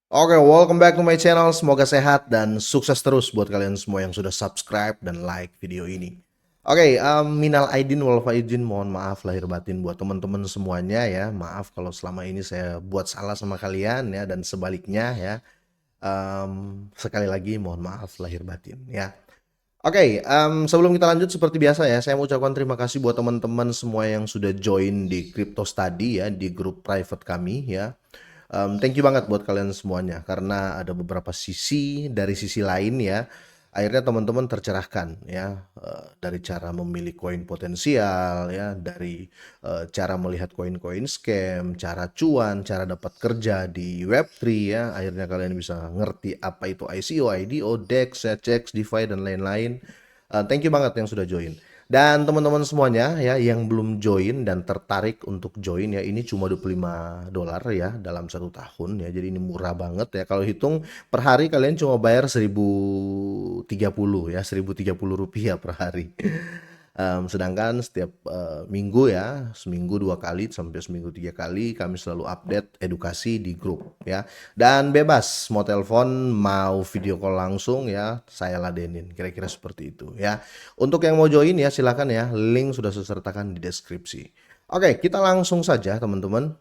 Oke, welcome back to my channel. Semoga sehat dan sukses terus buat kalian semua yang sudah subscribe dan like video ini. Oke, minal aidin wal faizin, mohon maaf lahir batin buat teman-teman semuanya ya. Maaf kalau selama ini saya buat salah sama kalian ya dan sebaliknya ya. Sekali lagi mohon maaf lahir batin ya. Oke, sebelum kita lanjut seperti biasa ya, saya mau ucapkan terima kasih buat teman-teman semua yang sudah join di Crypto Study ya, di grup private kami ya. Thank you banget buat kalian semuanya karena ada beberapa sisi dari sisi lain ya, akhirnya teman-teman tercerahkan ya, dari cara memilih koin potensial ya, dari, cara melihat koin-koin scam, cara cuan, cara dapat kerja di Web3 ya, akhirnya kalian bisa ngerti apa itu ICO, IDO, DEX ya, CEX, DeFi dan lain-lain. Thank you banget yang sudah join. Dan teman-teman semuanya ya yang belum join dan tertarik untuk join ya, ini cuma $25 ya dalam 1 tahun ya. Jadi ini murah banget ya. Kalau hitung per hari kalian cuma bayar 1030 ya, Rp1.030 per hari. Sedangkan setiap minggu ya, seminggu 2 kali sampai seminggu 3 kali kami selalu update edukasi di grup ya. Dan bebas mau telepon, mau video call langsung ya, saya ladenin. Kira-kira seperti itu ya. Untuk yang mau join ya silakan ya, link sudah saya sertakan di deskripsi. Oke, kita langsung saja teman-teman.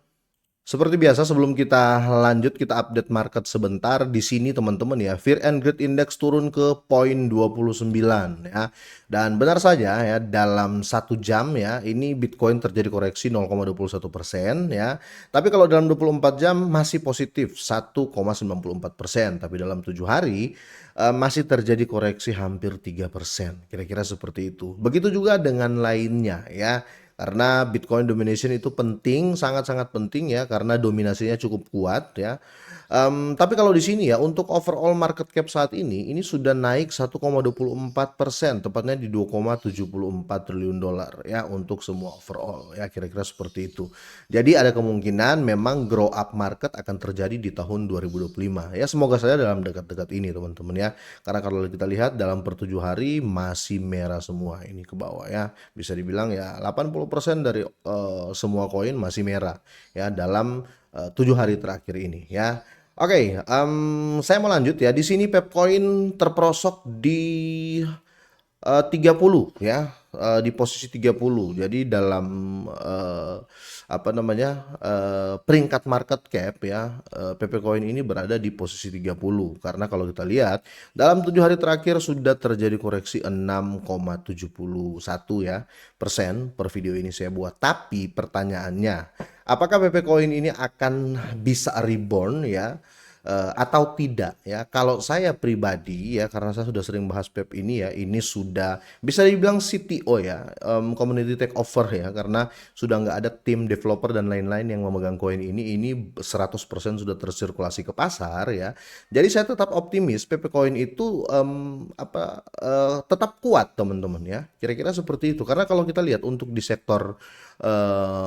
Seperti biasa sebelum kita lanjut kita update market sebentar di sini teman-teman ya. Fear and Greed Index turun ke poin 29 ya. Dan benar saja ya dalam 1 jam ya ini Bitcoin terjadi koreksi 0,21% ya. Tapi kalau dalam 24 jam masih positif 1,94%. Tapi dalam 7 hari masih terjadi koreksi hampir 3%. Kira-kira seperti itu. Begitu juga dengan lainnya ya. Karena Bitcoin domination itu penting, sangat-sangat penting ya, karena dominasinya cukup kuat ya. Tapi kalau di sini ya, untuk overall market cap saat ini sudah naik 1,24%, tepatnya di 2,74 triliun dolar ya untuk semua overall ya, kira-kira seperti itu. Jadi ada kemungkinan memang grow up market akan terjadi di tahun 2025 ya. Semoga saja dalam dekat-dekat ini teman-teman ya. Karena kalau kita lihat dalam per 7 hari masih merah semua ini ke bawah ya. Bisa dibilang ya 80% dari semua koin masih merah ya dalam 7 hari terakhir ini ya. Oke, saya mau lanjut ya. Di sini Pepcoin terperosok di 30 ya, di posisi 30. Jadi dalam apa namanya, peringkat market cap ya, Pepecoin ini berada di posisi 30. Karena kalau kita lihat dalam 7 hari terakhir sudah terjadi koreksi 6,71 ya persen per video ini saya buat. Tapi pertanyaannya, apakah Pepecoin ini akan bisa reborn ya? Atau tidak ya. Kalau saya pribadi ya karena saya sudah sering bahas PEP ini ya, ini sudah bisa dibilang CTO ya, community takeover ya, karena sudah nggak ada tim developer dan lain-lain yang memegang koin ini 100% sudah tersirkulasi ke pasar ya. Jadi saya tetap optimis PP Coin itu tetap kuat teman-teman ya. Kira-kira seperti itu. Karena kalau kita lihat untuk di sektor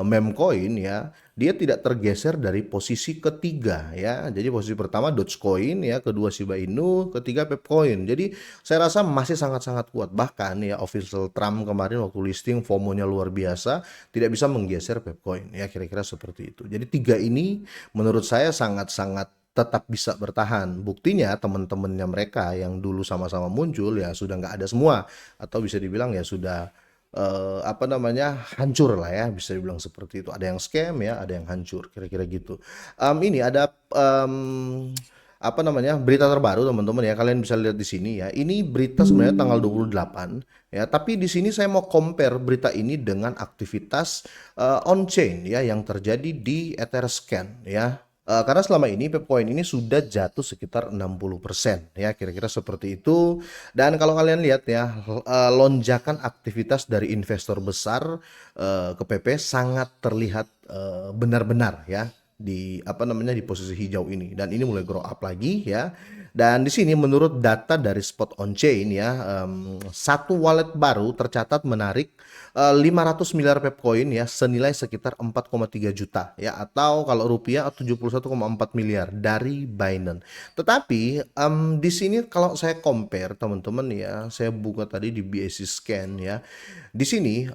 meme coin ya, dia tidak tergeser dari posisi ketiga ya. Jadi posisi pertama Dogecoin ya, kedua Shiba Inu, ketiga Pepcoin. Jadi saya rasa masih sangat-sangat kuat. Bahkan ya official Trump kemarin waktu listing FOMO-nya luar biasa, tidak bisa menggeser Pepcoin ya, kira-kira seperti itu. Jadi tiga ini menurut saya sangat-sangat tetap bisa bertahan. Buktinya teman-temannya mereka yang dulu sama-sama muncul ya sudah nggak ada semua, atau bisa dibilang ya sudah hancur lah ya, bisa dibilang seperti itu. Ada yang scam ya, ada yang hancur, kira-kira gitu. Ini ada berita terbaru teman-teman ya, kalian bisa lihat di sini ya. Ini berita sebenarnya tanggal 28 ya, tapi di sini saya mau compare berita ini dengan aktivitas on chain ya yang terjadi di Etherscan ya. Karena selama ini Pepcoin ini sudah jatuh sekitar 60% ya, kira-kira seperti itu. Dan kalau kalian lihat ya, lonjakan aktivitas dari investor besar ke PP sangat terlihat benar-benar ya di di posisi hijau ini, dan ini mulai grow up lagi ya. Dan di sini menurut data dari Spot on Chain ya, satu wallet baru tercatat menarik 500 miliar Pepcoin ya, senilai sekitar 4,3 juta ya, atau kalau rupiah 71,4 miliar dari Binance. Tetapi di sini kalau saya compare teman-teman ya, saya buka tadi di BSC Scan ya. Di sini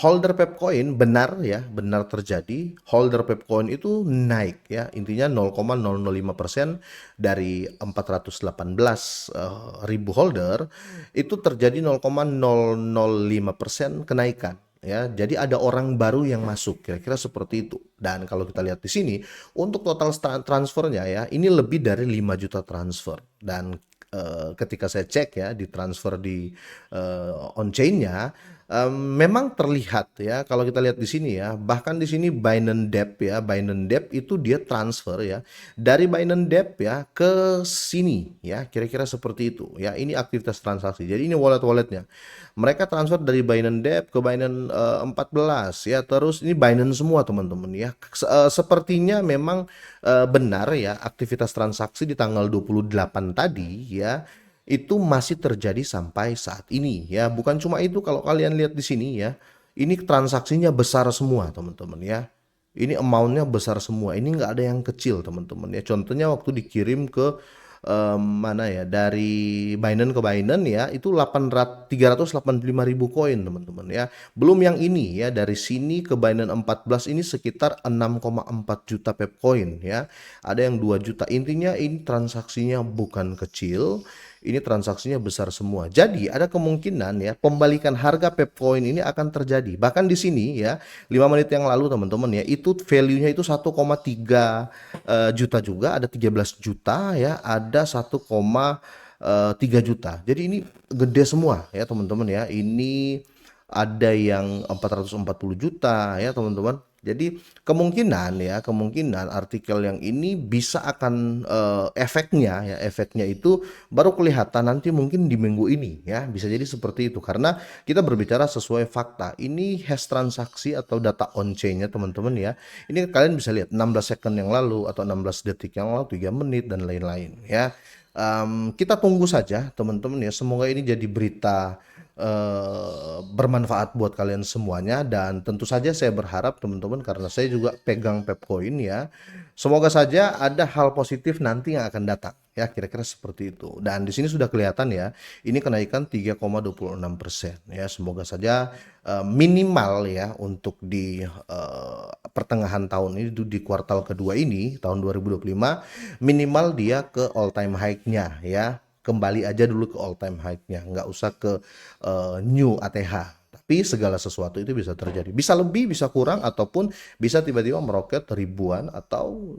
holder Pepcoin benar ya, benar terjadi. Holder Pepcoin itu naik ya, intinya 0,005% dari 418 ribu holder itu terjadi 0,005% kenaikan. Ya, jadi ada orang baru yang masuk, kira-kira seperti itu. Dan kalau kita lihat di sini, untuk total transfernya ya, ini lebih dari 5 juta transfer. Dan ketika saya cek ya di transfer di on-chain-nya, memang terlihat ya, kalau kita lihat di sini ya, bahkan di sini Binance Dep ya, Binance Dep itu dia transfer ya dari Binance Dep ya ke sini ya, kira-kira seperti itu ya. Ini aktivitas transaksi. Jadi ini wallet-walletnya. Mereka transfer dari Binance Dep ke Binance 14 ya, terus ini Binance semua teman-teman ya. Sepertinya memang benar ya, aktivitas transaksi di tanggal 28 tadi ya itu masih terjadi sampai saat ini ya. Bukan cuma itu, kalau kalian lihat di sini ya, ini transaksinya besar semua teman-teman ya. Ini amountnya besar semua, ini nggak ada yang kecil teman-teman ya. Contohnya waktu dikirim ke mana ya, dari Binance ke Binance ya, itu 385 ribu koin teman-teman ya. Belum yang ini ya, dari sini ke Binance 14 ini sekitar 6,4 juta Pepcoin ya. Ada yang 2 juta. Intinya ini transaksinya bukan kecil, ini transaksinya besar semua. Jadi ada kemungkinan ya pembalikan harga Pepcoin ini akan terjadi. Bahkan di sini ya 5 menit yang lalu teman-teman ya, itu value-nya itu 1,3 juta juga, ada 13 juta ya, ada 1,3 juta. Jadi ini gede semua ya teman-teman ya. Ini ada yang 440 juta ya teman-teman. Jadi kemungkinan ya, kemungkinan artikel yang ini bisa akan efeknya ya, efeknya itu baru kelihatan nanti mungkin di minggu ini ya, bisa jadi seperti itu karena kita berbicara sesuai fakta. Ini hash transaksi atau data on chain-nya teman-teman ya. Ini kalian bisa lihat 16 second yang lalu atau 16 detik yang lalu, 3 menit dan lain-lain ya. Kita tunggu saja teman-teman ya, semoga ini jadi berita bermanfaat buat kalian semuanya. Dan tentu saja saya berharap teman-teman, karena saya juga pegang Pepcoin ya, semoga saja ada hal positif nanti yang akan datang ya, kira-kira seperti itu. Dan di sini sudah kelihatan ya, ini kenaikan 3,26% ya. Semoga saja minimal ya untuk di pertengahan tahun ini, di kuartal kedua ini tahun 2025, minimal dia ke all time high-nya ya. Kembali aja dulu ke all time high-nya, nggak usah ke new ATH. Tapi segala sesuatu itu bisa terjadi, bisa lebih, bisa kurang, ataupun bisa tiba-tiba meroket ribuan atau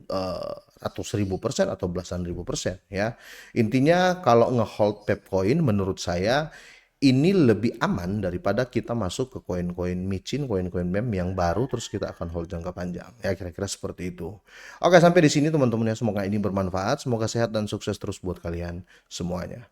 ratus ribu persen atau belasan ribu persen ya. Intinya kalau ngehold Pepcoin menurut saya ini lebih aman daripada kita masuk ke koin-koin micin, koin-koin meme yang baru terus kita akan hold jangka panjang ya, kira-kira seperti itu. Oke, sampai di sini teman-teman ya, semoga ini bermanfaat, semoga sehat dan sukses terus buat kalian semuanya.